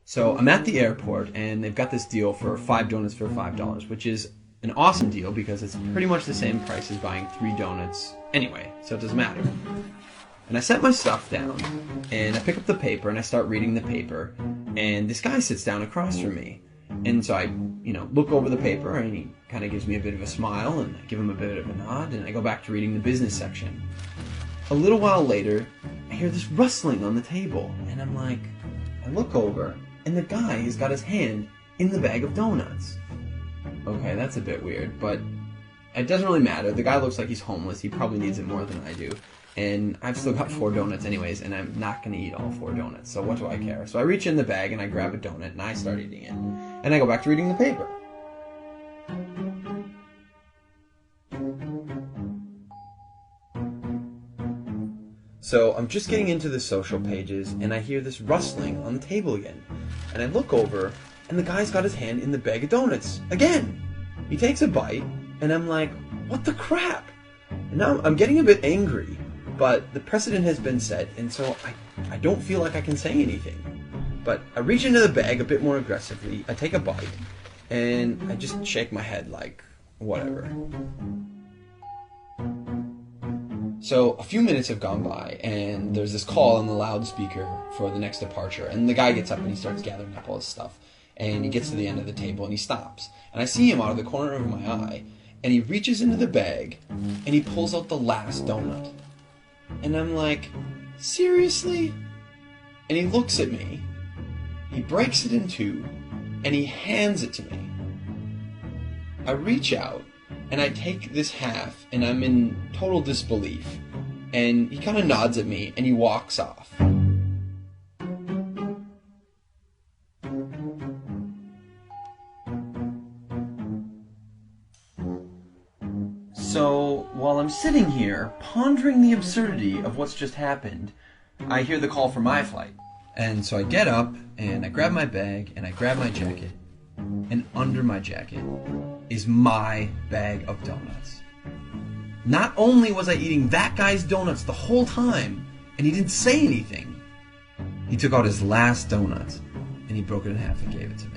So I'm at the airport, and they've got this deal for 5 donuts for $5, which is an awesome deal because it's pretty much the same price as buying 3 donuts anyway, so it doesn't matter. And I set my stuff down, and I pick up the paper, and I start reading the paper, and this guy sits down across from me. And so I, look over the paper, and he kind of gives me a bit of a smile, and I give him a bit of a nod, and I go back to reading the business section. A little while later, I hear this rustling on the table, and I look over, and the guy has got his hand in the bag of donuts. Okay, that's a bit weird, but it doesn't really matter. The guy looks like he's homeless. He probably needs it more than I do. And I've still got 4 donuts anyways, and I'm not going to eat all 4 donuts, so what do I care? So I reach in the bag, and I grab a donut, and I start eating it. And I go back to reading the paper. So I'm just getting into the social pages, and I hear this rustling on the table again. And I look over, and the guy's got his hand in the bag of donuts again. He takes a bite, and I'm like, what the crap? And now I'm getting a bit angry, but the precedent has been set, and so I don't feel like I can say anything. But I reach into the bag a bit more aggressively, I take a bite, and I just shake my head like, whatever. So a few minutes have gone by, and there's this call on the loudspeaker for the next departure, and the guy gets up and he starts gathering up all his stuff, and he gets to the end of the table and he stops, and I see him out of the corner of my eye, and he reaches into the bag, and he pulls out the last donut, and I'm like, seriously? And he looks at me, he breaks it in 2, and he hands it to me. I reach out, and I take this half, and I'm in total disbelief. And he kind of nods at me, and he walks off. So, while I'm sitting here, pondering the absurdity of what's just happened, I hear the call for my flight. And so I get up, and I grab my bag, and I grab my jacket, and under my jacket is my bag of donuts. Not only was I eating that guy's donuts the whole time, and he didn't say anything, he took out his last donut, and he broke it in half and gave it to me.